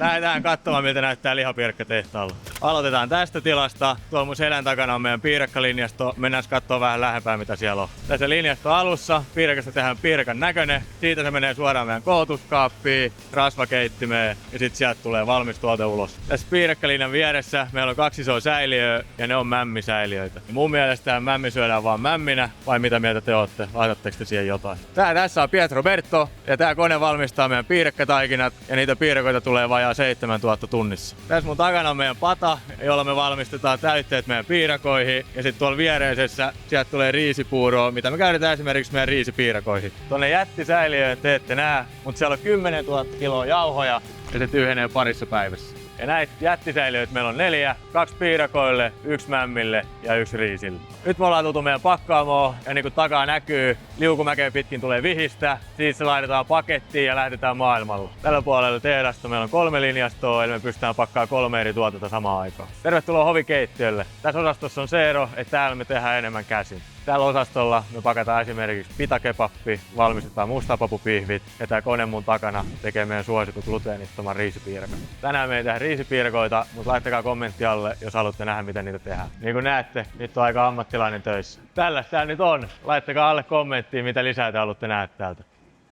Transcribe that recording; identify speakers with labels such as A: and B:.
A: Lähdetään katsomaan, miltä näyttää lihapiirakkatehtaalla. Aloitetaan tästä tilasta. Tuolla mun selän takana on meidän piirakkalinjasto. Mennään katsomaan vähän lähempää, mitä siellä on. Tässä linjasto alussa piirakasta tehdään piirakan näköinen. Siitä se menee suoraan meidän kohotuskaappiin, rasvakeittimeen ja sitten sieltä tulee valmis tuote ulos. Tässä piirakkalinjan vieressä meillä on 2 isoa säiliöä ja ne on mämmisäiliöitä. Ja mun mielestä tämä mämmi syödään vaan mämminä, vai mitä mieltä te ootte? Laitatteko te siihen jotain? Tässä on Pietroberto ja tää kone valmistaa meidän piirakkataikinat ja niitä piirakoita tulee vajaa 7000 tunnissa. Tässä mun takana on meidän pata, jolla me valmistetaan täytteet meidän piirakoihin ja sitten tuolla viereisessä sieltä tulee riisipuuroa, mitä me käytetään esimerkiksi meidän riisipiirakoihin. Tuonne jättisäiliöön te ette näe, mutta siellä on 10 000 kiloa jauhoja ja se tyhjenee parissa päivässä. Ja näitä jättisäiliöitä meillä on 4, 2 piirakoille, 1 mämmille ja 1 riisille. Nyt me ollaan tultu meidän pakkaamoon ja niin kuin takaa näkyy, liukumäkeä pitkin tulee vihistä. Siitä se laitetaan pakettiin ja lähdetään maailmalla. Tällä puolella tehdasta meillä on 3 linjastoa, eli me pystytään pakkaamaan 3 eri tuotetta samaan aikaan. Tervetuloa hovikeittiölle. Tässä osastossa on se ero, että täällä me tehdään enemmän käsin. Tällä osastolla me pakataan esimerkiksi pitakepappi, valmistetaan mustapapupihvit ja tää kone mun takana tekee meidän suositut gluteenittoman riisipiirakan. Tänään me ei tehdä riisipiirakoita, mutta laittakaa kommentti alle, jos haluatte nähdä, miten niitä tehdään. Niin kuin näette, nyt on aika ammattilainen töissä. Tällaista tää nyt on. Laittakaa alle kommenttiin, mitä lisää te haluatte nähdä täältä.